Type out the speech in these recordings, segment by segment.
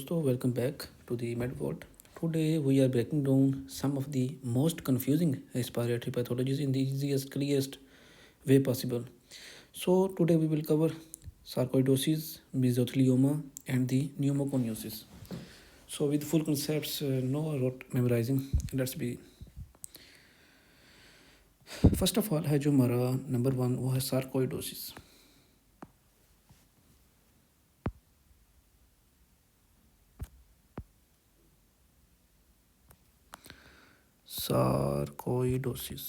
So, welcome back to the MedVault. Today, we are breaking down some of the most confusing respiratory pathologies in the easiest, clearest way possible. So, today we will cover sarcoidosis, mesothelioma, and the pneumoconiosis. So, with full concepts, no rote memorizing, let's begin. First of all है जो हमारा number one वो है sarcoidosis. Sarcoidosis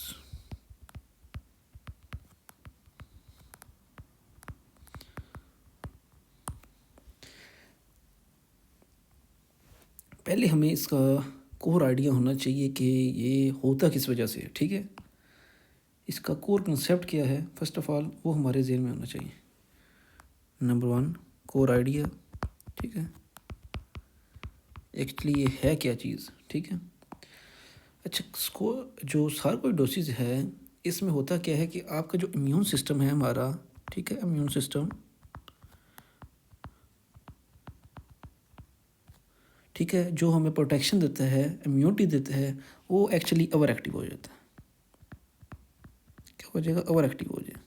पहले हमें इसका core idea होना चाहिए कि ये होता किस वजह से है. ठीक है, इसका कोर कंसेप्ट क्या है फर्स्ट ऑफ ऑल वो हमारे जहन में होना चाहिए. Number one core idea. ठीक है, एक्चुअली ये है क्या चीज़. ठीक है, अच्छा इसको जो सार्कोइडोसिस है इसमें होता क्या है कि आपका जो इम्यून सिस्टम है हमारा, ठीक है, इम्यून सिस्टम, ठीक है, जो हमें प्रोटेक्शन देता है, इम्यूनिटी देता है, वो एक्चुअली ओवर एक्टिव हो जाता है. क्या हो जाएगा? ओवर एक्टिव हो जाए.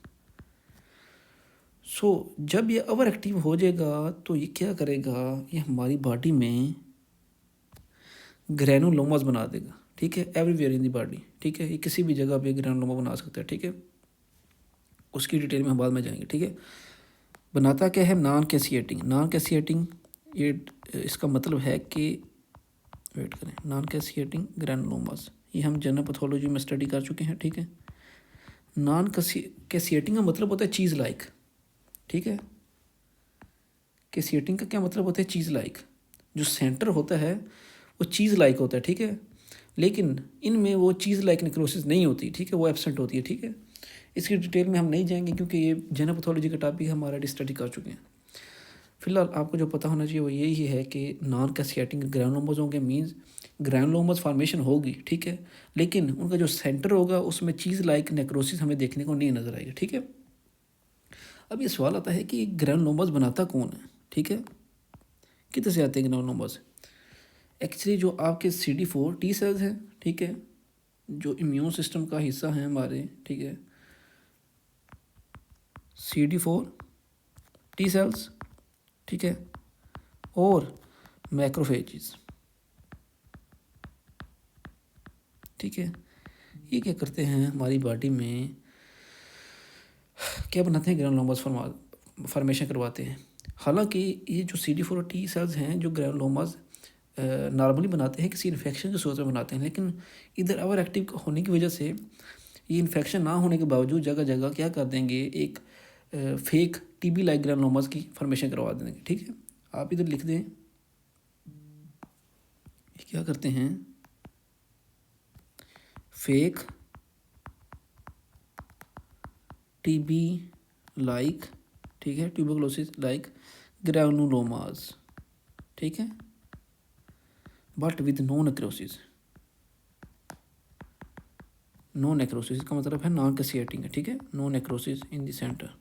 जब ये ओवर एक्टिव हो जाएगा तो ये क्या करेगा, ये हमारी बॉडी में ग्रैनुलोमास बना देगा. ठीक है, एवरीवेयर इन दी बॉडी. ठीक है, ये किसी भी जगह पे ग्रैनुलोमा बना सकता है. ठीक है, उसकी डिटेल में हम बाद में जाएंगे. ठीक है, बनाता क्या है? नॉन कैसिएटिंग. नॉन कैसिएटिंग ये इसका मतलब है कि वेट करें, नॉन कैसिएटिंग ग्रैनुलोमास ये हम जनरल पैथोलॉजी में स्टडी कर चुके हैं. ठीक है, नॉन कैसिएटिंग का मतलब होता है चीज़ लाइक. ठीक है, कैसिएटिंग का क्या मतलब होता है? चीज़ लाइक. जो सेंटर होता है वो चीज़ लाइक होता है. ठीक है, लेकिन इनमें वो चीज़ लाइक नेक्रोसिस नहीं होती. ठीक है, वो एब्सेंट होती है. ठीक है, इसकी डिटेल में हम नहीं जाएंगे क्योंकि ये जनरल पैथोलॉजी का टॉपिक हमारा स्टडी कर चुके हैं. फिलहाल आपको जो पता होना चाहिए वो यही है कि नॉन कैसिएटिंग ग्रैनुलोमास होंगे, मीन्स ग्रैनुलोमास फॉर्मेशन होगी. ठीक है, लेकिन उनका जो सेंटर होगा उसमें चीज़ लाइक नेक्रोसिस हमें देखने को नहीं नज़र आएगी. ठीक है, अब ये सवाल आता है कि ग्रैनुलोमास बनाता कौन है. ठीक है, कितने से आते हैं ग्रैनुलोमास? एक्चुअली जो आपके CD4 टी सेल्स हैं, ठीक है, जो इम्यून सिस्टम का हिस्सा है हमारे. ठीक है, CD4 टी सेल्स, ठीक है, और मैक्रोफेजेस. ठीक है, ये क्या करते हैं हमारी बॉडी में, क्या बनाते हैं? ग्रैनुलोमास फॉर्मेशन करवाते हैं. हालांकि ये जो CD4 टी सेल्स हैं जो ग्रैनुलोमास नॉर्मली बनाते हैं किसी इन्फेक्शन की सूरत में बनाते हैं, लेकिन इधर ओवर एक्टिव होने की वजह से ये इन्फेक्शन ना होने के बावजूद जगह जगह क्या कर देंगे, एक फेक TB लाइक ग्रैनुलोमास की फॉर्मेशन करवा देंगे. ठीक है, आप इधर लिख दें, क्या करते हैं? फेक TB लाइक, ठीक है, ट्यूबरकुलोसिस लाइक ग्रैनुलोमास. ठीक है, but with no necrosis. No necrosis का मतलब है नॉन कैसिएटिंग है. ठीक है, no necrosis in the centre.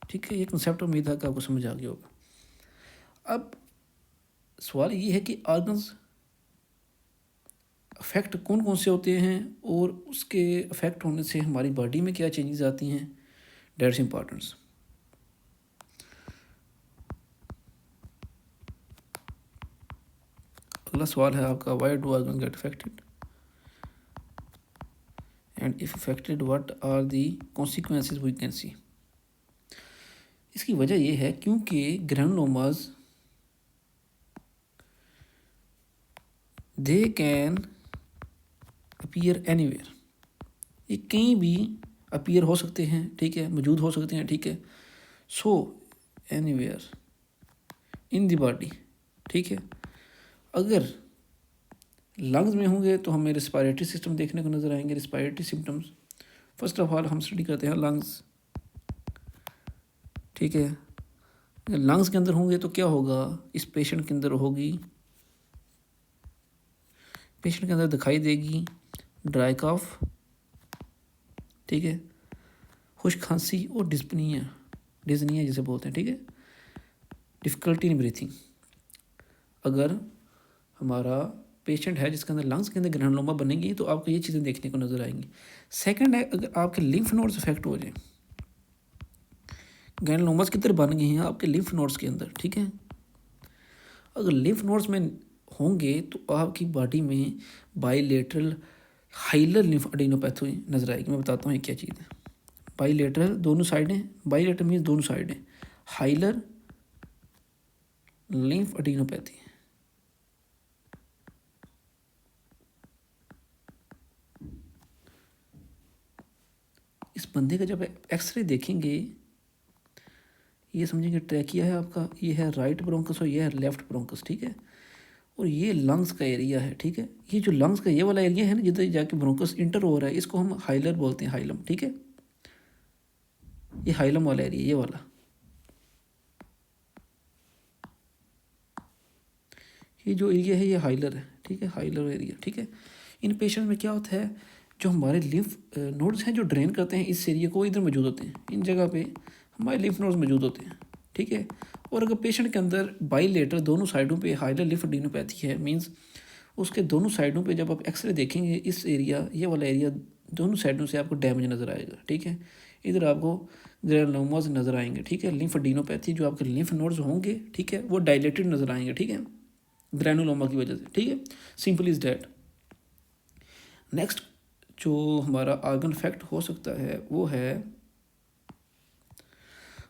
ठीक है, ये कंसेप्ट उम्मीद है कि आपको समझ आ गया होगा. अब सवाल ये है कि ऑर्गन्स अफेक्ट कौन कौन से होते हैं और उसके अफेक्ट होने से हमारी बॉडी में क्या चेंजेस आती हैं. That's importance. अगला सवाल है आपका, why do organ get affected and if affected what are the consequences we can see. इसकी वजह यह है क्योंकि granulomas they can appear anywhere. ये कहीं भी अपीयर हो सकते हैं. ठीक है, मौजूद हो सकते हैं. ठीक है, सो एनीवेयर इन द बॉडी. ठीक है, अगर लंग्स में होंगे तो हमें रिस्पायरेटरी सिस्टम देखने को नज़र आएंगे. Respiratory symptoms first of all हम स्टडी करते हैं लंग्स. ठीक है, लंग्स के अंदर होंगे तो क्या होगा, इस पेशेंट के अंदर होगी, पेशेंट के अंदर दिखाई देगी ड्राई कफ. ठीक है, खुश्क खांसी और डिस्पनिया, डिजनिया जिसे बोलते हैं. ठीक है, डिफ़िकल्टी इन ब्रीथिंग. अगर हमारा पेशेंट है जिसके अंदर लंग्स के अंदर ग्रैनुलोमा बनेंगी तो आपको ये चीज़ें देखने को नज़र आएंगी। सेकंड है, अगर आपके लिम्फ नोड्स इफेक्ट हो जाए, ग्रैनुलोमास किधर बन गए हैं आपके लिम्फ नोड्स के अंदर, ठीक है, अगर लिम्फ नोड्स में होंगे तो आपकी बॉडी में बाईलेटरल हाइलर लिम्फेडेनोपैथी नज़र आएगी। मैं बताता हूँ ये क्या चीज़ है। बाईलेटरल दोनों साइडें, बाईलेटरल मीन्स दोनों साइडें, हाइलर लिम्फेडेनोपैथी। इस बंदे का जब एक्सरे देखेंगे, ये समझेंगे ट्रैकिया है आपका, ये है राइट ब्रोंकस और ये है लेफ्ट ब्रोंकस, ठीक है, और ये लंग्स का एरिया है, ठीक है। ये जो लंग्स का ये वाला एरिया है ना जिधर जाके ब्रोंकस इंटर हो रहा है, इसको हम हाइलर बोलते हैं, हाइलम, ठीक है। ये हाइलम वाला एरिया, ये वाला, ये जो एरिया है ये हाइलर है, ठीक है, हाइलर एरिया, ठीक है। इन पेशेंट में क्या होता है, जो हमारे लिम्फ नोड्स हैं जो ड्रेन करते हैं इस एरिया को, इधर मौजूद होते हैं, इन जगह पे हमारे लिम्फ नोड्स मौजूद होते हैं, ठीक है। और अगर पेशेंट के अंदर बाईलेटरल दोनों साइडों पे हाइलर लिम्फेडेनोपैथी है, मींस उसके दोनों साइडों पे जब आप एक्सरे देखेंगे, इस एरिया, ये वाला एरिया दोनों साइडों से आपको डैमेज नज़र आएगा, ठीक है। इधर आपको ग्रैनुलोमास नज़र आएंगे, ठीक है। लिम्फेडेनोपैथी जो आपके लिम्फ नोड्स होंगे, ठीक है, वो डायलेटेड नज़र आएंगे, ठीक है, ग्रैनुलोमा की वजह से, ठीक है। Simple is that. नेक्स्ट जो हमारा आर्गन इफेक्ट हो सकता है वो है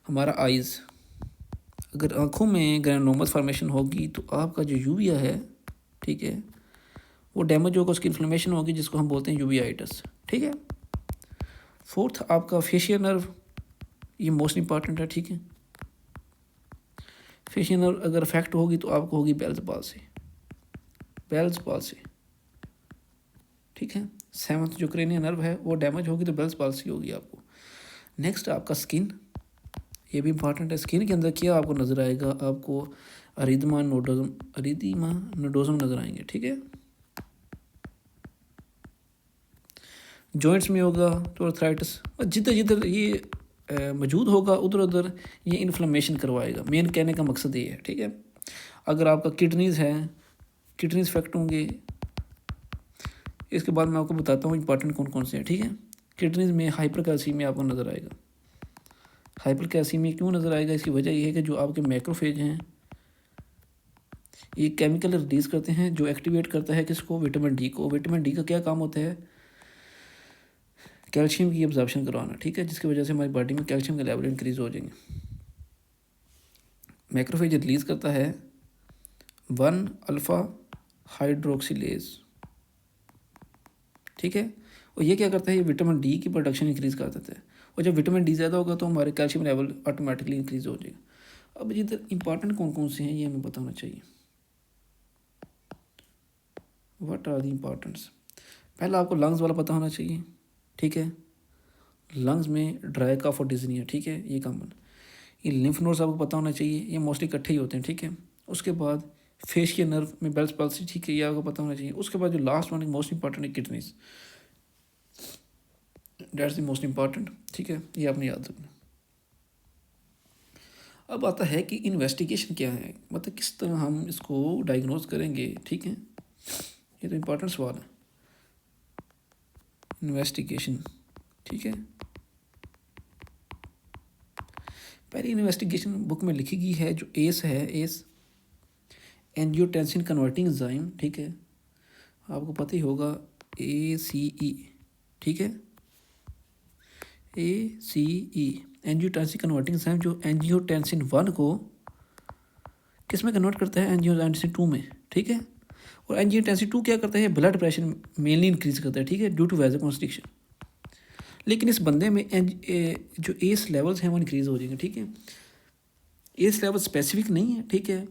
हमारा आइज़। अगर आँखों में ग्रैनुलोमस फॉर्मेशन होगी तो आपका जो यूविया है, ठीक है, वो डैमेज होगा, उसकी इन्फ्लेमेशन होगी जिसको हम बोलते हैं यूवियाइटिस, ठीक है। फोर्थ आपका फेशियल नर्व, ये मोस्ट इंपॉर्टेंट है, ठीक है। फेशियल नर्व अगर अफेक्ट होगी तो आपको होगी बेल्स पाल्सी, बेल्स पाल्सी, ठीक है। सेवंथ जो क्रेनियल नर्व है वो डैमेज होगी तो बेल्स पाल्सी होगी आपको। नेक्स्ट आपका स्किन, ये भी इंपॉर्टेंट है। स्किन के अंदर क्या आपको नज़र आएगा, आपको अरिदमा नोडोजम नज़र आएंगे, ठीक है। जॉइंट्स में होगा तो आर्थराइटिस, जिधर जिधर ये मौजूद होगा उधर उधर ये इन्फ्लेमेशन करवाएगा। मेन कहने का मकसद ये है, ठीक है। अगर आपका किडनीज़ है, किडनीज इफेक्ट होंगे। इसके बाद मैं आपको बताता हूँ इंपॉर्टेंट कौन कौन से हैं, ठीक है। किडनीज में हाइपर कैल्सीमिया आपको नज़र आएगा। हाइपर कैल्सीमिया क्यों नज़र आएगा, इसकी वजह यह है कि जो आपके मैक्रोफेज हैं ये केमिकल रिलीज़ करते हैं जो एक्टिवेट करता है किसको, विटामिन डी को। विटामिन डी का क्या काम होता है, कैल्शियम की एब्जॉर्प्शन करवाना, ठीक है, जिसकी वजह से हमारी बॉडी में कैल्शियम के लेवल इंक्रीज हो जाएंगे। मैक्रोफेज रिलीज़ करता है 1 अल्फ़ा हाइड्रोक्सिलेज, ठीक है। और ये क्या करता है, ये विटामिन डी की प्रोडक्शन इंक्रीज़ कर देता है, और जब विटामिन डी ज़्यादा होगा तो हमारे कैल्शियम लेवल ऑटोमेटिकली इंक्रीज़ हो जाएगा। अब इधर इंपॉर्टेंट कौन कौन से हैं ये हमें बताना चाहिए। व्हाट आर द इम्पॉर्टेंट्स, पहला आपको लंग्स वाला पता होना चाहिए, ठीक है। लंग्स में ड्राई कफ और डिज़नी है, ठीक है, ये कॉमन। ये लिम्फ नोड्स आपको पता होना चाहिए, ये मोस्टली इकट्ठे ही होते हैं, ठीक है। उसके बाद फेशियल नर्व में बेल्स पाल्सी, ठीक है, ये आपको पता होना चाहिए। उसके बाद जो लास्ट वन मोस्ट इंपॉर्टेंट है kidneys, that's the most important, ठीक है, ये आपने याद रखना। अब आता है कि इन्वेस्टिगेशन क्या है, मतलब किस तरह हम इसको डायग्नोज करेंगे, ठीक है, ये तो इम्पोर्टेंट सवाल है। इन्वेस्टिगेशन, ठीक है, पहली इन्वेस्टिगेशन बुक में लिखी गई है जो एस है, एस एंजियोटेंसिन कन्वर्टिंग एंजाइम, ठीक है, आपको पता ही होगा ACE, ठीक है, ACE एंजियोटेंसिन कन्वर्टिंग एंजाइम जो एंजियोटेंसिन 1 को किस में कन्वर्ट करता है, एंजियोटेंसिन 2 में, ठीक है। और एंजियोटेंसिन 2 क्या करता है, ब्लड प्रेशर मेनली इंक्रीज करता है, ठीक है, ड्यू टू वैसोकंस्ट्रिक्शन। लेकिन इस बंदे में जो एस लेवल्स हैं वो इंक्रीज़ हो जाएंगे, ठीक है। एस लेवल स्पेसिफिक नहीं है, ठीक है,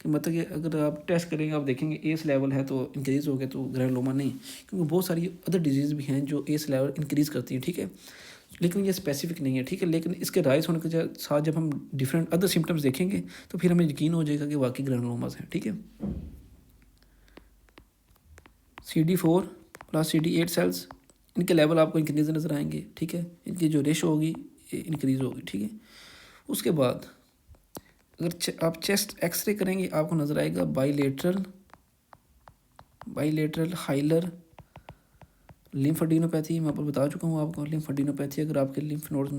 कि मतलब कि अगर आप टेस्ट करेंगे आप देखेंगे एस लेवल है तो इंक्रीज़ हो गया, तो ग्रैनुलोमा नहीं, क्योंकि बहुत सारी अदर डिजीज़ भी हैं जो एस लेवल इंक्रीज़ करती हैं, ठीक है, लेकिन ये स्पेसिफिक नहीं है, ठीक है। लेकिन इसके राइज होने के साथ जब हम डिफरेंट अदर सिम्टम्स देखेंगे तो फिर हमें यकीन हो जाएगा कि वाकई ग्रैनुलोमास हैं, ठीक है। CD4 प्लस CD8 सेल्स, इनके लेवल आपको इंक्रीज नज़र आएंगे, ठीक है, इनकी जो रेशो होगी इंक्रीज़ होगी, ठीक है। उसके बाद अगर आप चेस्ट एक्सरे करेंगे आपको नज़र आएगा बाईलेटरल हाइलर लिम्फेडिनोपैथी। मैं आपको बता चुका हूँ आपको लिम्फेडिनोपैथी अगर आपके लिम्फ नोड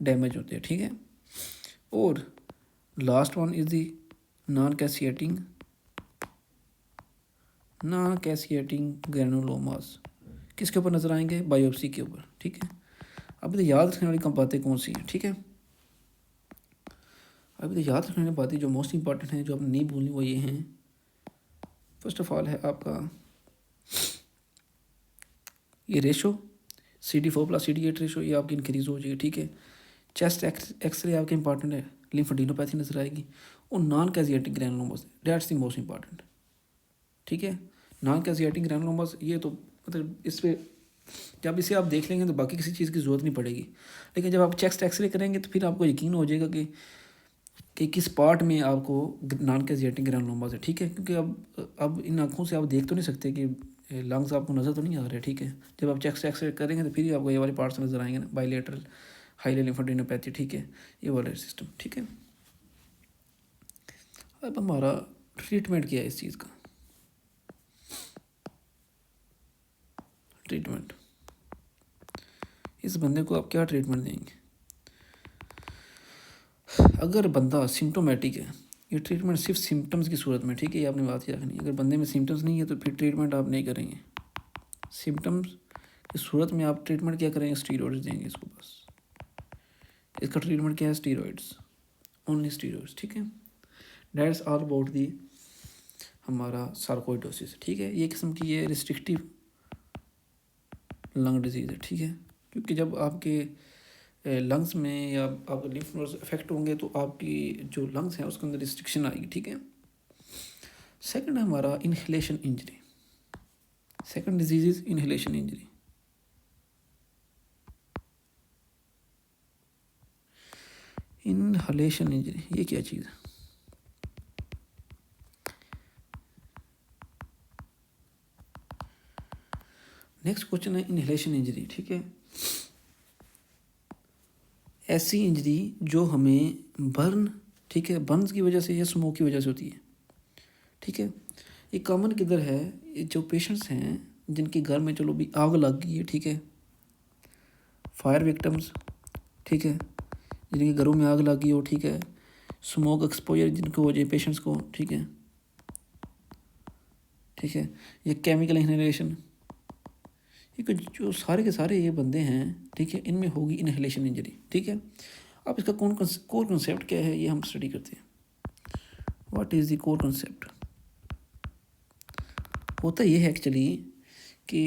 डैमेज होते हैं, ठीक है। और last one is the non caseating granulomas. किसके ऊपर नज़र आएंगे? बायोप्सी के ऊपर, ठीक है। अभी तो याद रखने वाली कम बातें कौन सी हैं, ठीक है। अभी तो याद रखने वाली बातें जो मोस्ट इंपॉर्टेंट हैं, जो आपने नहीं भूलनी, वो ये हैं। फर्स्ट ऑफ ऑल है आपका ये रेशो CD4+CD8 रेशो, ये आपकी इंक्रीज़ हो जाएगी, ठीक है। चेस्ट एक्सरे आपके इंपॉर्टेंट है, लिम्फेडिनोपैथी नज़र आएगी। और non caseating granulomas, that's the most important, ठीक है। नॉन कैसिएटिक ग्रैनुलोमास ये तो मतलब इस पर जब इसे आप देख लेंगे तो बाकी किसी चीज़ की ज़रूरत नहीं पड़ेगी। लेकिन जब आप चेस्ट एक्सरे करेंगे तो फिर आपको यकीन हो जाएगा कि किस पार्ट में आपको नॉन कैसिएटिक ग्रैनुलोमास है, ठीक है। क्योंकि अब इन आँखों से आप देख तो नहीं सकते कि लंग्स आपको नज़र तो नहीं आ रहे, ठीक है। जब आप चेस्ट एक्सरे करेंगे तो फिर ही आपको ये वाले पार्ट्स नज़र आएंगे ना, बाईलेटरल हाइलर लिम्फेडिनोपैथी, ठीक है, ये वाला सिस्टम, ठीक है। अब हमारा ट्रीटमेंट क्या है इस चीज़ का? ट्रीटमेंट, इस बंदे को आप क्या ट्रीटमेंट देंगे? अगर बंदा सिम्टोमेटिक है, ये ट्रीटमेंट सिर्फ सिम्टम्स की सूरत में, ठीक है, ये आपने बात याद रखनी। अगर बंदे में सिम्टम्स नहीं है तो फिर ट्रीटमेंट आप नहीं करेंगे। सिम्टम्स की सूरत में आप ट्रीटमेंट क्या करेंगे? स्टीरॉइड्स देंगे इसको, बस। इसका ट्रीटमेंट क्या है? स्टीरॉइड्स, ओनली स्टीरॉइड्स, ठीक है। दैट्स ऑल अबाउट दी हमारा सार्कोइडोसिस, ठीक है। ये किस्म की ये रिस्ट्रिक्टिव लंग डिजीज़ है, ठीक है। क्योंकि जब आपके लंग्स में या आपके लिम्फ नोड्स इफेक्ट होंगे तो आपकी जो लंग्स हैं उसके अंदर रिस्ट्रिक्शन आएगी, ठीक है। सेकंड है हमारा inhalation injury. Second disease is inhalation injury. Inhalation injury ये क्या चीज़ है? नेक्स्ट क्वेश्चन है इनहेलेशन इंजरी, ठीक है। ऐसी इंजरी जो हमें बर्न, ठीक है, बर्न्स की वजह से या स्मोक की वजह से होती है, ठीक है। ये कॉमन किधर है? ये जो पेशेंट्स हैं जिनके घर में चलो भी आग लग गई है, ठीक है, फायर विक्टिम्स, ठीक है, जिनके घरों में आग लग गई हो, ठीक है, स्मोक एक्सपोजर जिनको हो जाए पेशेंट्स को, ठीक है, ठीक है, ये केमिकल इनहेलेशन, ये जो सारे के सारे ये बंदे हैं, ठीक है, इनमें होगी इनहेलेशन इंजरी, ठीक है। अब इसका कोर कॉन्सेप्ट क्या है ये हम स्टडी करते हैं। What is the core concept? होता ये है एक्चुअली कि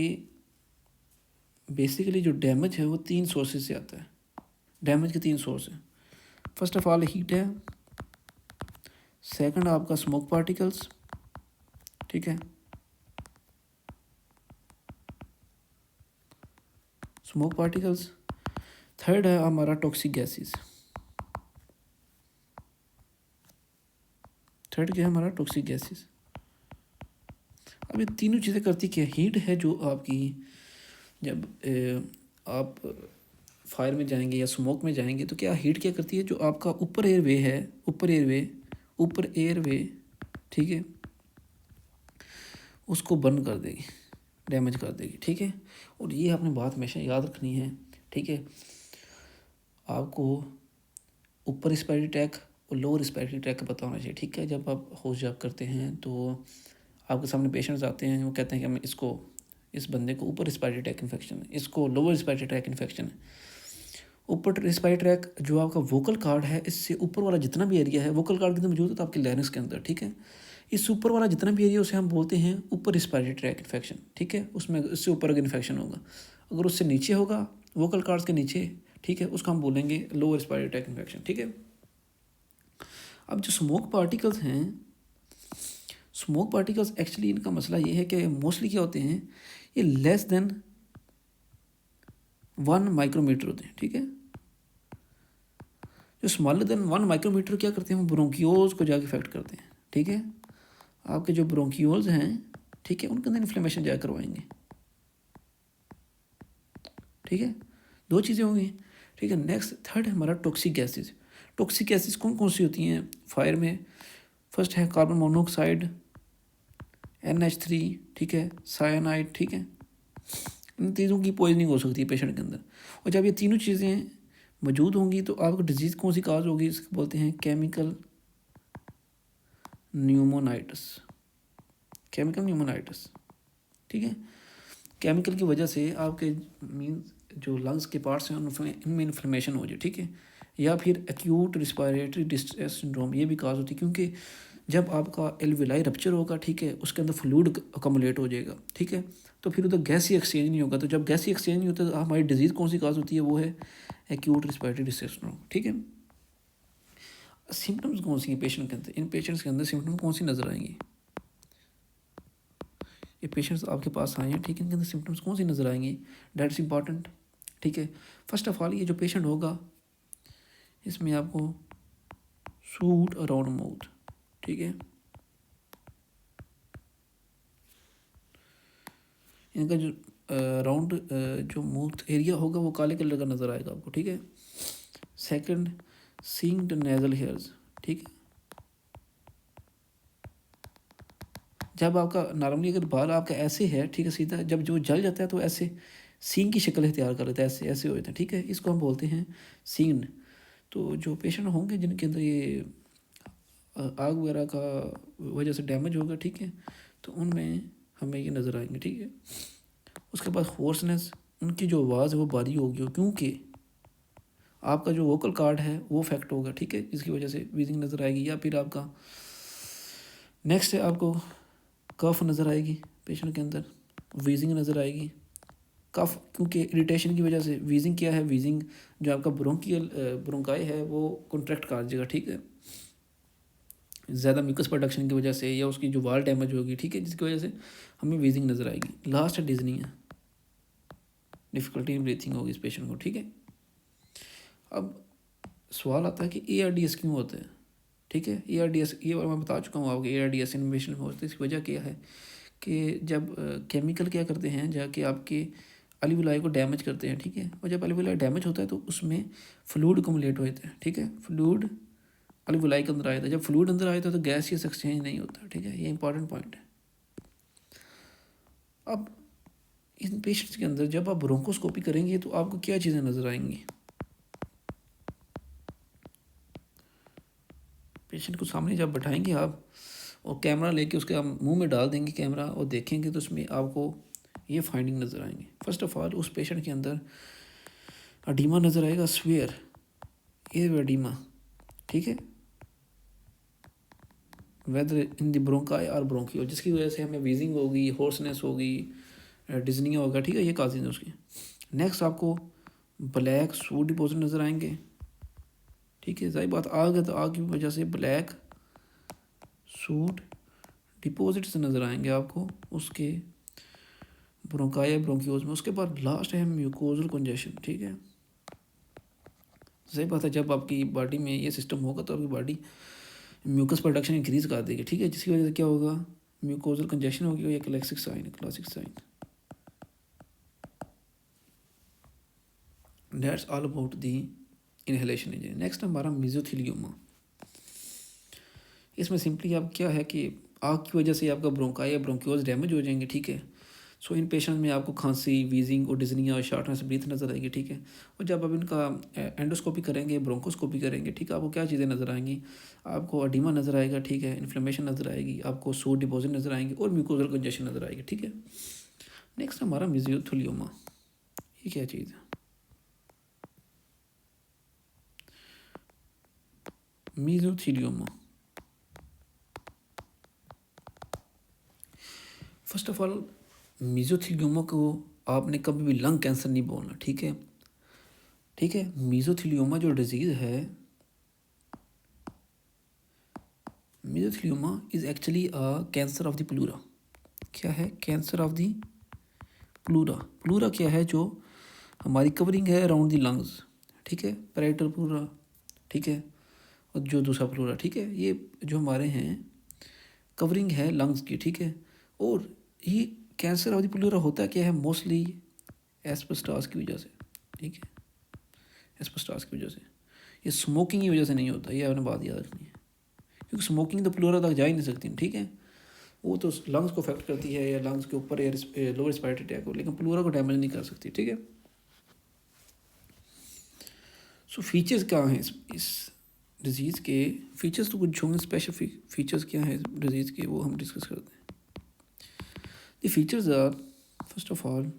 बेसिकली जो डैमेज है वो 3 सोर्सेज से आता है। डैमेज के 3 सोर्स हैं। फर्स्ट ऑफ ऑल हीट है, सेकंड आपका स्मोक पार्टिकल्स, ठीक है, स्मोक पार्टिकल्स, थर्ड है हमारा टॉक्सिक गैसेस। थर्ड क्या है हमारा? Toxic gases. अब ये तीनों चीज़ें करती क्या? हीट है जो आपकी जब आप फायर में जाएंगे या स्मोक में जाएंगे तो क्या हीट क्या करती है? जो आपका ऊपर एयरवे है, ऊपर एयरवे, ठीक है, उसको बर्न कर देगी, डैमेज कर देगी, ठीक है। और ये आपने बात हमेशा याद रखनी है, ठीक है। आपको ऊपर रिस्पायरेटरी ट्रैक और लोअर रिस्पायरेटरी ट्रैक का पता होना चाहिए, ठीक है। जब आप हाउस जॉब करते हैं तो आपके सामने पेशेंट्स आते हैं, वो कहते हैं कि हमें इस बंदे को ऊपर रिस्पायरेटरी ट्रैक इन्फेक्शन है, इसको लोअर रिस्पायरेटरी ट्रैक इन्फेक्शन है। ऊपर रिस्पायरेटरी ट्रैक जो आपका वोकल कार्ड है, इससे ऊपर वाला जितना भी एरिया है, वोकल कार्ड के अंदर मौजूद होता है आपके लैरिंक्स के अंदर, ठीक है। इस ऊपर वाला जितना भी एरिया उसे हम बोलते हैं ऊपर रिस्पायरेटरी ट्रैक इन्फेक्शन, ठीक है। उसमें इससे ऊपर अगर इन्फेक्शन होगा, अगर उससे नीचे होगा, वोकल कार्ड्स के नीचे, ठीक है, उसको हम बोलेंगे लोअर रिस्पायरेटरी ट्रैक इन्फेक्शन, ठीक है। अब जो स्मोक पार्टिकल्स हैं, स्मोक पार्टिकल्स एक्चुअली इनका मसला ये है कि मोस्टली क्या होते हैं, ये लेस देन 1 माइक्रोमीटर होते हैं, ठीक है। जो स्मॉलर देन 1 माइक्रोमीटर क्या करते हैं? वो ब्रोंकियोल्स को जाके इफेक्ट करते हैं, ठीक है। आपके जो ब्रोंकियोल्स हैं, ठीक है, उनके अंदर इन्फ्लेमेशन जाकर करवाएंगे, ठीक है। 2 चीज़ें होंगी, ठीक है। नेक्स्ट थर्ड है हमारा टॉक्सिक गैसेस। टॉक्सिक एसिड्स कौन कौन सी होती हैं फायर में? फर्स्ट है कार्बन मोनोऑक्साइड, NH3, ठीक है, साइनाइड, ठीक है। इन चीज़ों की पॉइजनिंग हो सकती है पेशेंट के अंदर। और जब ये तीनों चीज़ें मौजूद होंगी तो आपको डिजीज़ कौन सी काज होगी? इसको बोलते हैं केमिकल न्यूमोनाइटिस, केमिकल न्यूमोनाइटिस, ठीक है। केमिकल की वजह से आपके मीन्स जो लंग्स के पार्ट्स हैं इनमें इन्फ्लेमेशन हो जाए, ठीक है। या फिर एक्यूट रिस्पायरेटरी डिस्ट्रेस सिंड्रोम, ये भी काज होती है क्योंकि जब आपका एल्विलाई रप्चर होगा, ठीक है, उसके अंदर फ्लूइड अकोमुलेट हो जाएगा, ठीक है। तो फिर उधर गैसी एक्सचेंज नहीं होगा। तो जब गैसी एक्सचेंज नहीं होता तो हमारी डिजीज़ कौन सी काज होती है? वो है एक्यूट रिस्पायरेटरी डिस्ट्रेस सिंड्रोम, ठीक है। सिम्टम्स कौन सी हैं पेशेंट के अंदर? इन पेशेंट्स के अंदर सिम्टम कौन सी नज़र आएंगी? ये पेशेंट्स आपके पास आए हैं, ठीक है, इनके अंदर सिम्टम्स कौन सी नज़र आएंगी? दैट्स इंपॉर्टेंट, ठीक है। फर्स्ट ऑफ ऑल ये जो पेशेंट होगा इसमें आपको सूट अराउंड माउथ, ठीक है, इनका जो राउंड जो माउथ एरिया होगा वो काले कलर का नज़र आएगा आपको, ठीक है। सेकंड, सिंक्ड नेजल हेयर्स, ठीक है। जब आपका नॉर्मली अगर बाल आपका ऐसे है, ठीक है, सीधा, जब जो जल जाता है तो ऐसे सींग की शक्ल इख्तियार कर लेता है, ऐसे ऐसे हो जाता है, ठीक है। इसको हम बोलते हैं सींग। तो जो पेशेंट होंगे जिनके अंदर ये आग वगैरह का वजह से डैमेज होगा, ठीक है, तो उनमें हमें ये नज़र आएंगे, ठीक है। उसके बाद होर्सनेस, उनकी जो आवाज़ है वो भारी होगी क्योंकि आपका जो वोकल कार्ड है वो अफेक्ट होगा, ठीक है, जिसकी वजह से वीजिंग नज़र आएगी। या फिर आपका नेक्स्ट है आपको कफ नज़र आएगी पेशेंट के अंदर, वीजिंग नज़र आएगी। कफ क्योंकि इरिटेशन की वजह से, वीजिंग क्या है? वीजिंग जो आपका ब्रोंकाई है वो कॉन्ट्रैक्ट कर देगा, ठीक है, ज़्यादा म्यूकस प्रोडक्शन की वजह से, या उसकी जो वाल डैमेज होगी, ठीक है, जिसकी वजह से हमें वीजिंग नज़र आएगी। लास्ट है डिजनिया, डिफ़िकल्टी इन ब्रीथिंग होगी इस पेशेंट को, ठीक है। अब सवाल आता है कि ARDS क्यों होता है, ठीक है। ARDS ये मैं बता चुका हूँ आपको, ARDS इन पेशेंट में होता है। इसकी वजह क्या है कि जब केमिकल क्या करते हैं, जाके आपके अलविलाई को डैमेज करते हैं, ठीक है। और जब अलविलाई डैमेज होता है तो उसमें फ्लूइड अकोमुलेट होता है, ठीक है, फ्लूइड अलविलाई के अंदर आया था। जब फ्लूइड अंदर आया था तो गैसियस एक्सचेंज नहीं होता, ठीक है, ये इंपॉर्टेंट पॉइंट है। अब इन पेशेंट्स के अंदर जब आप ब्रोंकोस्कोपी करेंगे तो आपको क्या चीज़ें नज़र आएंगी? पेशेंट को सामने जब बैठाएंगे आप और कैमरा लेके उसके आप मुंह में डाल देंगे कैमरा और देखेंगे तो उसमें आपको ये फाइंडिंग नज़र आएंगे। फर्स्ट ऑफ ऑल उस पेशेंट के अंदर अडीमा नज़र आएगा, स्वेयर एयर अडीमा, ठीक है, वेदर इन द ब्रोंकाई और ब्रोंकियो, जिसकी वजह से हमें वीजिंग होगी, होर्सनेस होगी, डिजनिया होगा, ठीक है, ये काजेज हैं उसकी। नेक्स्ट आपको ब्लैक सूट डिपोजिट नज़र आएंगे, ठीक है, सही बात, आग है तो आग की वजह से ब्लैक सूट डिपॉजिट्स नज़र आएंगे आपको उसके ब्रोंकाई ब्रोंकियोज में। उसके बाद लास्ट है म्यूकोजल कंजेशन, ठीक है, सही बात है, जब आपकी बॉडी में ये सिस्टम होगा तो आपकी बॉडी म्यूकस प्रोडक्शन इंक्रीज कर देगी, ठीक है, जिसकी वजह से क्या होगा? म्यूकोजल कंजेशन होगी। और ये classic sign, classic sign. That's all about the inhalation injury. Next हमारा मेसोथेलियोमा। इसमें सिंपली आप क्या है कि आग की वजह से आपका ब्रोंकाई या ब्रोंकियोज डैमेज हो जाएंगे, ठीक है। सो इन पेशेंट में आपको खांसी, वीजिंग और डिजनिया और शॉर्टनेस ब्रीथ नज़र आएगी, ठीक है। और जब आप इनका एंडोस्कोपी करेंगे, ब्रोंकोस्कोपी करेंगे, ठीक है, आपको क्या चीज़ें नज़र आएंगी? आपको अडीमा नज़र आएगा, ठीक है, इन्फ्लेमेशन नज़र आएगी, आपको सूट डिपॉजिट नज़र आएंगे और म्यूकोजल कंजेशन नज़र आएगी, ठीक है। नेक्स्ट हमारा मेसोथेलियोमा। ये क्या चीज़ है? मेसोथेलियोमा, फर्स्ट ऑफ ऑल मेसोथेलियोमा को आपने कभी भी लंग कैंसर नहीं बोलना, ठीक है, ठीक है। मेसोथेलियोमा जो डिजीज़ है, mesothelioma is actually a cancer of the pleura. क्या है? Cancer of the pleura. Pleura क्या है? जो हमारी कवरिंग है अराउंड द लंग्स, ठीक है, पैराइटल प्लूरा, ठीक है, और जो दूसरा प्लूरा, ठीक है, ये जो हमारे हैं कवरिंग है लंग्स की, ठीक है। और ये कैंसर ऑफ द प्लूरा होता क्या है? मोस्टली एस्बेस्टॉस की वजह से, ठीक है, एस्बेस्टॉस की वजह से। ये स्मोकिंग की वजह से नहीं होता, ये आपने बात याद रखनी है, क्योंकि स्मोकिंग तो प्लूरा तक जा ही नहीं सकती, ठीक है, वो तो लंग्स को अफेक्ट करती है या लंग्स के ऊपर या लोअर रेस्पिरेटरी ट्रैक को, लेकिन प्लूरा को डैमेज नहीं कर सकती, ठीक है। सो फीचर्स क्या हैं इस डिजीज़ के? फीचर्स तो कुछ होंगे, स्पेशल फीचर्स क्या हैं इस डिजीज़ के, वो हम डिस्कस करते हैं। The features are, first of all,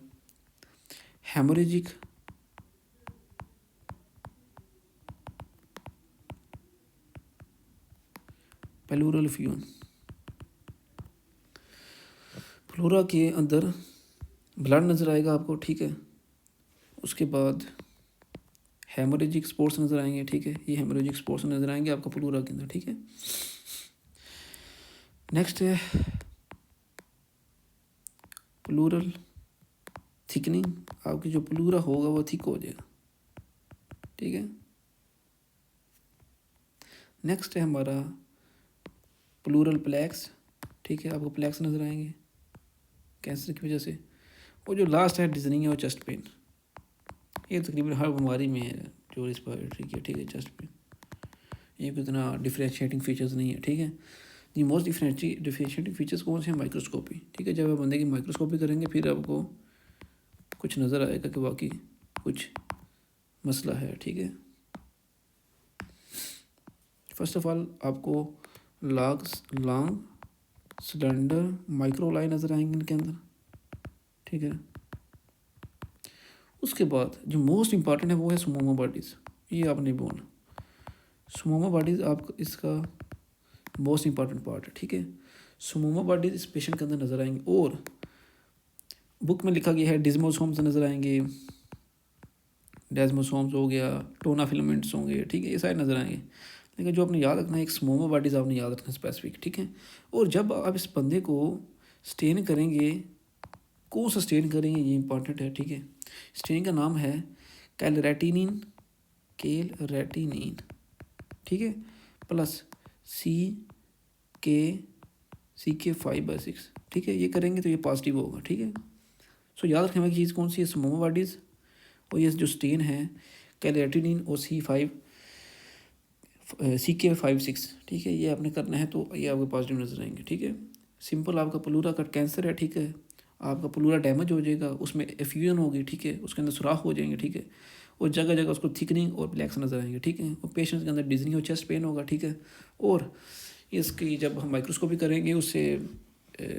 haemorrhagic pleural effusion, pleura के अंदर ब्लड नज़र आएगा आपको, ठीक है। उसके बाद हेमोरेजिक स्पॉट्स नज़र आएंगे, ठीक है, ये हेमोरेजिक स्पॉट्स नज़र आएंगे आपको प्लूरा के अंदर, ठीक है। नेक्स्ट है प्लूरल थिकनिंग, आपकी जो प्लूरा होगा वो थिक हो जाएगा, ठीक है। नेक्स्ट है हमारा प्लूरल प्लैक्स, ठीक है, आपको प्लैक्स नज़र आएंगे कैंसर की वजह से। और जो लास्ट है डिजनिंग है और चेस्ट पेन, ये तकरीबन हर बीमारी में है जो रिस्पिरेटरी की, ठीक है, चेस्ट पेन। ये कोई इतना डिफ्रेंशिएटिंग फीचर्स नहीं है, ठीक है। दी मोस्ट डिफ्रेंशिएटिंग फीचर्स कौन से हैं? माइक्रोस्कोपी, ठीक है। जब आप बंदे की माइक्रोस्कोपी करेंगे फिर आपको कुछ नज़र आएगा कि वाकई कुछ मसला है, ठीक है। फर्स्ट ऑफ ऑल आपको लॉन्ग सिलेंडर माइक्रोलाई नज़र आएंगे इनके अंदर, ठीक है। उसके बाद जो मोस्ट इम्पॉर्टेंट है वो है स्मोमा बॉडीज़, ये आपने बोलना, स्मोमा बॉडीज़ आपका इसका मोस्ट इम्पॉर्टेंट पार्ट है, ठीक है। स्मोमा बॉडीज़ इस पेशेंट के अंदर नज़र आएंगे, और बुक में लिखा गया है डिस्मोसोम्स नज़र आएंगे, डेस्मोसोम्स हो गया, टोना फिलामेंट्स होंगे, ठीक है, ये सारे नज़र आएंगे। लेकिन जो आपने याद रखना है एक स्मोमा बॉडीज़ आपने याद रखना स्पेसिफिक, ठीक है। और जब आप इस बंदे को स्टेन करेंगे, कौन सा स्टेन करेंगे ये इंपॉर्टेंट है, ठीक है। स्टेन का नाम है कैलरेटिनिन, ठीक है, प्लस CK5/6, ठीक है। ये करेंगे तो ये पॉजिटिव होगा, ठीक है। सो याद रखने वाली चीज़ कौन सी है? स्मोमा बॉडीज़, और ये जो स्टेन है कैलरेटिनिन और CK5/6, ठीक है, ये आपने करना है तो ये आपके पॉजिटिव नजर आएंगे, ठीक है। सिंपल आपका प्लूरा का कैंसर है, ठीक है, आपका प्लूरा डैमेज हो जाएगा, उसमें एफ्यूजन होगी, ठीक है, उसके अंदर सुराख हो जाएंगे, ठीक है, और जगह जगह उसको थिकनिंग और ब्लैक्स नज़र आएंगे, ठीक है। और पेशेंट के अंदर डिजनी और चेस्ट पेन होगा, ठीक है। और इसकी जब हम माइक्रोस्कोपी करेंगे उससे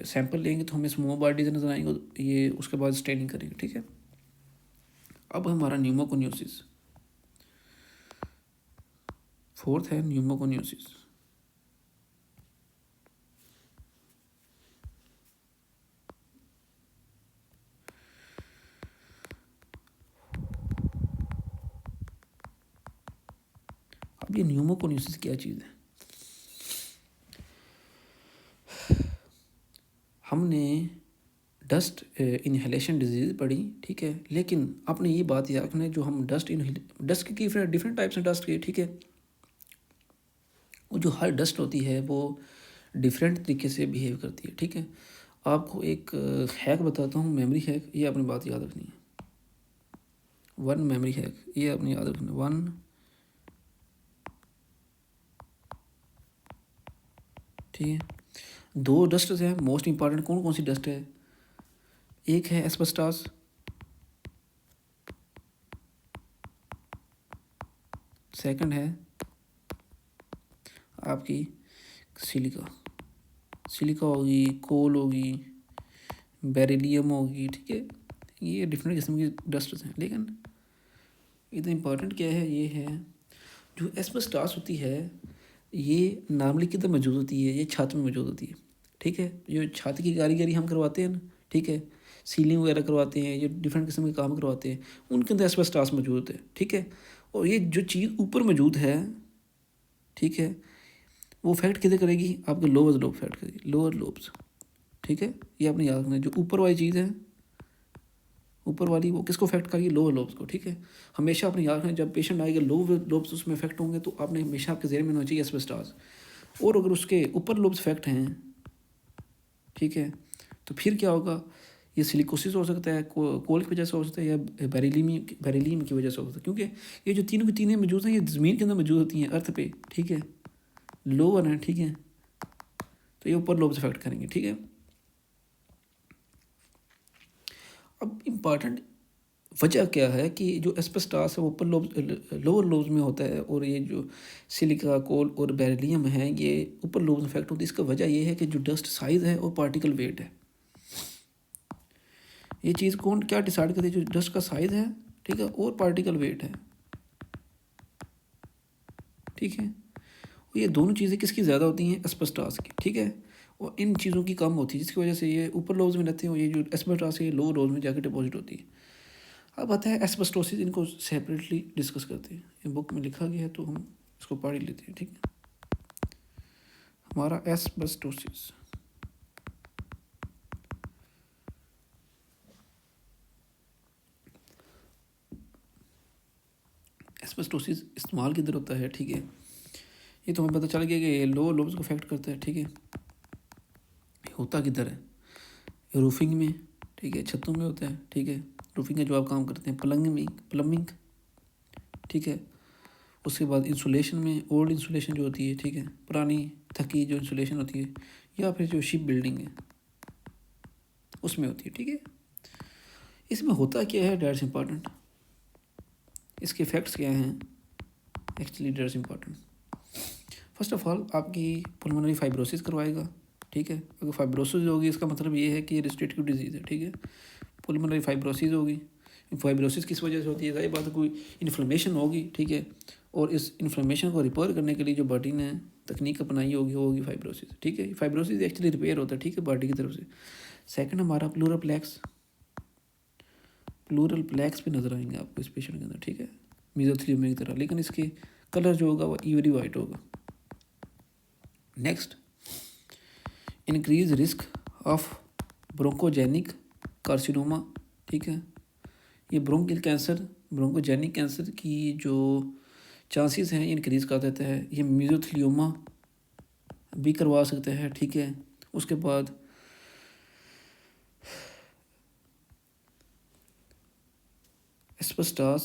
सैंपल लेंगे तो हमें स्मोमा बॉडीज नज़र आएंगे, ये उसके बाद स्टेनिंग करेंगे, ठीक है। अब हमारा न्यूमोकोनियोसिस, फोर्थ है न्यूमोकोनियोसिस। अब ये न्यूमोकोनियोसिस क्या चीज़ है? हमने डस्ट इनहेलेशन डिजीज़ पढ़ी, ठीक है, लेकिन आपने ये बात याद रखना है जो हम डस्ट की डिफरेंट टाइप्स हैं डस्ट के, ठीक है। वो जो हर डस्ट होती है वो डिफरेंट तरीके से बिहेव करती है, ठीक है। आपको एक हैक बताता हूँ, मेमोरी हैक, ये अपनी बात याद रखनी है। वन मेमोरी हैक, ये अपनी याद रखना, वन, ठीक है। दो डस्ट हैं मोस्ट इंपॉर्टेंट, कौन कौन सी डस्ट है? एक है एस्बेस्टॉस, सेकंड है आपकी सिलिका होगी, कोल होगी, बेरिलियम होगी, ठीक है। ये डिफरेंट किस्म की डस्ट हैं, लेकिन इतना इम्पॉर्टेंट क्या है, ये है जो एस्बेस्टॉस होती है ये नॉर्मली किधर मौजूद होती है? ये छत में मौजूद होती है, ठीक है। जो छत की कारीगरी हम करवाते हैं ना, ठीक है, सीलिंग वगैरह करवाते हैं, ये डिफरेंट किस्म के काम करवाते हैं, उनके अंदर एस्बेस्टॉस मौजूद है, ठीक है। और ये जो चीज़ ऊपर मौजूद है, ठीक है, वो इफेक्ट किधर करेगी? आपके लोअर लोब इफेक्ट करेगी, लोअर लोब्स, ठीक है। ये आपने याद रखना है, जो ऊपर वाली चीज़ है, ऊपर वाली, वो किसको इफेक्ट करेगी? लोअर लोब्स को, ठीक है। हमेशा अपने याद रखना, जब पेशेंट आएगा लोअर लोब्स उसमें इफेक्ट होंगे तो आपने हमेशा आपके ज़हन में होना चाहिए एस्बेस्टॉस। और अगर उसके ऊपर लोब्स इफेक्ट हैं, ठीक है, तो फिर क्या होगा? ये सिलिकोसिस हो सकता है, कोल की वजह से हो सकता है, या बेरिलियम की वजह से हो सकता है, क्योंकि ये जो तीनों की तीनों मौजूद हैं ये ज़मीन के अंदर मौजूद होती हैं अर्थ पे, ठीक है, लोअर हैं, ठीक है, तो ये ऊपर लोब्स अफेक्ट करेंगे, ठीक है। अब इम्पॉर्टेंट वजह क्या है कि जो एस्बेस्टॉस है वो ऊपर लोअर लोब्स में होता है, और ये जो सिलिका, कोल और बेरिलियम है ये ऊपर लोब्स में इफेक्ट होती है। इसका वजह ये है कि जो डस्ट साइज़ है और पार्टिकल वेट है, ये चीज़ कौन क्या डिसाइड करती है, जो डस्ट का साइज़ है, ठीक है, और पार्टिकल वेट है, ठीक है। और ये दोनों चीज़ें किसकी ज़्यादा होती हैं, एस्बेस्टॉस की, ठीक है, और इन चीज़ों की कम होती है, जिसकी वजह से ये ऊपर लोब्स में रहते हैं, और ये जो एस्बेस्टॉस है ये लोअर लोब्स में जाकर डिपॉजिट होती है। अब आता है एस्बेस्टोसिस, इनको सेपरेटली डिस्कस करते हैं, ये बुक में लिखा गया है तो हम इसको पढ़ ही लेते हैं, ठीक है। हमारा एस्बेस्टोसिस, एस्बेस्टोसिस इस्तेमाल किधर होता है, ठीक है, ये तो हमें पता चल गया कि ये लोअर लोब्स को अफेक्ट करता है, ठीक है। होता किधर है, रूफिंग में, ठीक है, छतों में होता है, ठीक है, रूफिंग का जो आप काम करते हैं, प्लम्बिंग, ठीक है। उसके बाद इंसुलेशन में, ओल्ड इंसुलेशन जो होती है, ठीक है, पुरानी थकी जो इंसुलेशन होती है, या फिर जो शिप बिल्डिंग है उसमें होती है, ठीक है। इसमें होता क्या है, डेट्स इंपॉर्टेंट, इसके इफेक्ट्स क्या हैं, actually that's important. First of all आपकी पुल्मोनरी फाइब्रोसिस करवाएगा, ठीक है। अगर फाइब्रोसिस होगी इसका मतलब ये है कि ये रिस्ट्रिक्टिव डिजीज़ है, ठीक है। पुल्मोनरी फाइब्रोसिस होगी, फाइब्रोसिस किस वजह से होती है, जाहिर बात है कोई इन्फ्लेमेशन होगी, ठीक है, और इस इन्फ्लेमेशन को रिपेयर करने के लिए जो बॉडी ने तकनीक अपनाई होगी वो होगी फाइब्रोसिस, ठीक है। फाइब्रोसिस एक्चुअली रिपेयर होता है, ठीक है, बॉडी की तरफ से। सेकंड हमारा प्लूरल प्लेक्स भी नज़र आएंगे आपको इस पेशेंट के अंदर, ठीक है, मीज़ोथेलियोमा की तरह, लेकिन इसके कलर जो होगा वो इवरी वाइट होगा। Next, increase risk of bronchogenic carcinoma, ठीक है, ये ब्रोंकोजेनिक कैंसर की जो चांसेस हैं इंक्रीज़ कर देता है। ये मीज़ोथेलियोमा भी करवा सकते हैं, ठीक है। उसके बाद asbestos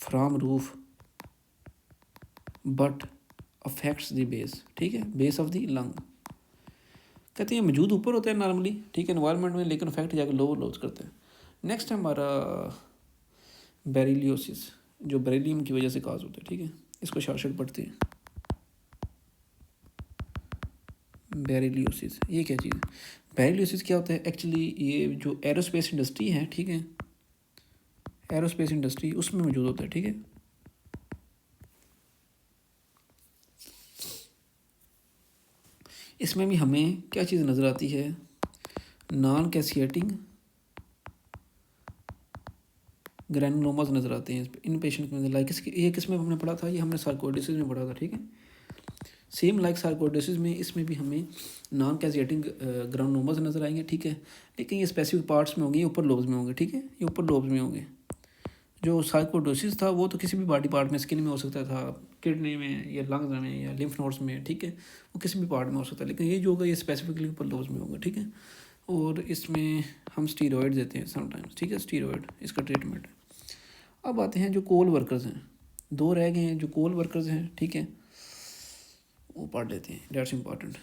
from roof but affects the base, ठीक है, बेस ऑफ द लंग, कहते हैं मौजूद ऊपर होता है नॉर्मली, ठीक है, एनवायरनमेंट में, लेकिन इफेक्ट जाकर लोअर लोज करता है। नेक्स्ट है हमारा बेरिलियोसिस, जो बेरिलियम की वजह से काज होता है, ठीक है, इसको शार्ट पढ़ते हैं। बेरिलियोसिस ये क्या चीज़ है, बेरिलियोसिस क्या होता है, एक्चुअली ये जो एरोस्पेस इंडस्ट्री है, ठीक है, एरोस्पेस इंडस्ट्री उसमें मौजूद होता है, ठीक है। इसमें भी हमें क्या चीज़ नज़र आती है, नॉन कैसिएटिंग ग्रैनुलोमास नज़र आते हैं इन पेशेंट के अंदर। लाइक ये किसमें हमने पढ़ा था, ये हमने सार्कोइडोसिस में पढ़ा था, ठीक है। सेम लाइक सार्कोइडोसिस में इसमें भी हमें नॉन कैसिएटिंग ग्रैनुलोमास नज़र आएंगे, ठीक है, लेकिन ये स्पेसिफिक पार्ट्स में होंगे, ये ऊपर लोब्स में होंगे, ठीक है, ये ऊपर लोब्स में होंगे। जो सार्कोइडोसिस था वो तो किसी भी बॉडी पार्ट में, स्किन में हो सकता था, किडनी में या लंग्स में या लिम्फ नोड्स में, ठीक है, वो किसी भी पार्ट में हो सकता है, लेकिन ये जो होगा ये स्पेसिफिकली ऊपर लोब्स में होगा, ठीक है। और इसमें हम स्टीरॉयड देते हैं समटाइम्स, ठीक है, स्टीरॉयड इसका ट्रीटमेंट है। अब आते हैं जो कोल वर्कर्स हैं, दो रह गए हैं जो कोल वर्कर्स हैं, ठीक है, वो पढ़ लेते हैं, डेट्स इम्पॉर्टेंट।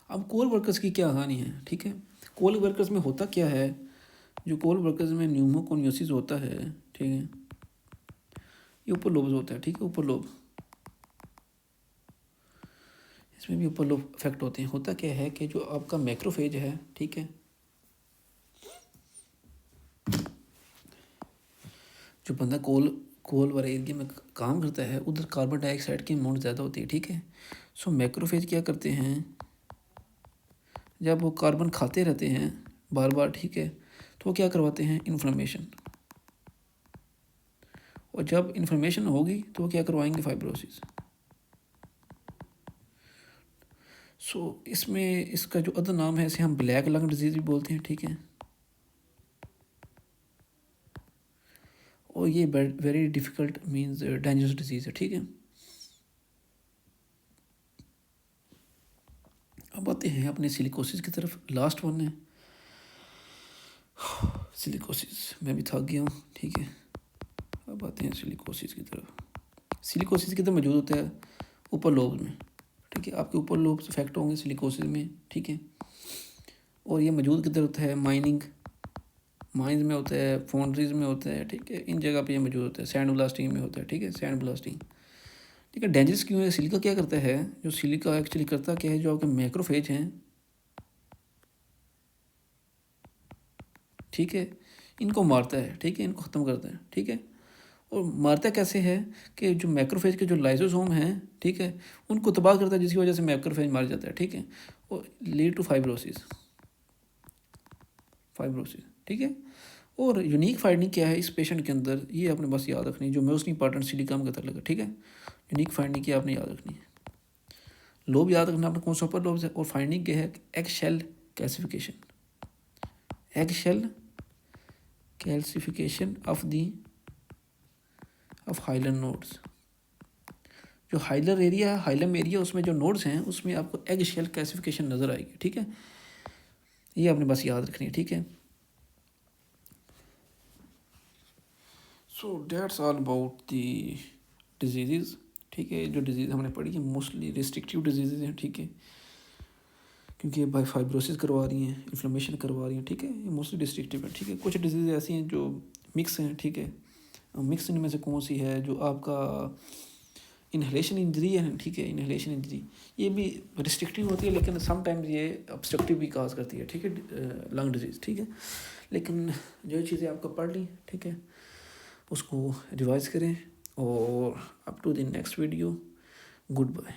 अब कोल वर्कर्स की क्या कहानी है, ठीक है। कोल वर्कर्स में होता क्या है, जो कोल वर्कर्स में न्यूमोकोनियोसिस होता है, ठीक है, ये ऊपर लोब्स होता है, ठीक है, ऊपर लोब, इसमें भी ऊपर लोब इफेक्ट होते हैं। होता क्या है कि जो आपका मैक्रोफेज है, ठीक है, जो बंदा कोल वाले एरिया में काम करता है उधर कार्बन डाइऑक्साइड की अमाउंट ज़्यादा होती है, ठीक है। सो मैक्रोफेज क्या करते हैं, जब वो कार्बन खाते रहते हैं बार बार, ठीक है, तो वो क्या करवाते हैं, इन्फ्लेमेशन, और जब इन्फ्लेमेशन होगी तो वो क्या करवाएंगे, फाइब्रोसिस। सो इसमें इसका जो अदर नाम है इसे हम ब्लैक लंग डिजीज़ भी बोलते हैं, ठीक है। और ये very difficult means dangerous disease है, ठीक है। अब आते हैं अपने सिलिकोसिस की तरफ, लास्ट वन है सिलिकोसिस। मैं भी थक गया हूँ, ठीक है। अब आते हैं सिलिकोसिस की तरफ। सिलिकोसिस किधर मौजूद होता है? ऊपर लोब्स में, ठीक है। आपके ऊपर लोब्स इफेक्ट होंगे सिलिकोसिस में, ठीक है। और ये मौजूद किधर होता है? माइंस में होता है, फाउंड्रीज में होता है, ठीक है। इन जगह पे ये मौजूद होता है। सैंड ब्लास्टिंग में होता है, ठीक है, सैंड ब्लास्टिंग, ठीक है। डेंजरस क्यों है? सिलिका क्या करता है? जो सिलिका एक्चुअली करता क्या है, जो आपके मैक्रोफेज हैं, ठीक है, इनको मारता है, ठीक है, इनको ख़त्म करता है, ठीक है। और मारता कैसे है कि जो मैक्रोफेज के जो लाइसोसोम हैं, ठीक है, उनको तबाह करता है, जिसकी वजह से मैक्रोफेज मार जाता है, ठीक है। और लीड टू फाइब्रोसिस, ठीक है। और यूनिक फाइंडिंग क्या है इस पेशेंट के अंदर, ये आपने बस याद रखनी है, जो मोस्ट इंपॉर्टेंट सिलिकॉन का तक लगा, ठीक है। यूनिक फाइंडिंग क्या आपने याद रखनी है, लोब याद रखना आपने कौन सा ऊपर लोब है। और फाइंडिंग क्या है? Egg shell calcification, egg shell calcification of hilar nodes. जो हाइलम एरिया उसमें जो नोड्स हैं उसमें आपको एग शेल कैल्सिफिकेशन नज़र आएगी, ठीक है। ये आपने बस याद रखनी है, ठीक है। So that's all about the disease, ठीक है। जो डिजीज़ हमने पढ़ी है मोस्टली रिस्ट्रिक्टिव डिजीज़ हैं, ठीक है, क्योंकि बाई फाइब्रोसिस करवा रही हैं, इन्फ्लेमेशन करवा रही हैं, ठीक है। ये मोस्टली डिस्ट्रिक्टिव है, ठीक है। कुछ डिजीज़ ऐसी हैं जो मिक्स हैं, ठीक है। मिक्स इनमें से कौन सी है? जो आपका इन्हेलेशन इंजरी है, ठीक है, इन्हेलेशन इंजरी ये भी रिस्ट्रिक्टिव होती है, लेकिन समटाइम्स ये ऑब्स्ट्रक्टिव भी काज करती है, ठीक है, लंग डिजीज़, ठीक है। लेकिन जो चीज़ें आपको पढ़ ली, ठीक है, उसको रिवाइज करें। और up to the next video, good bye.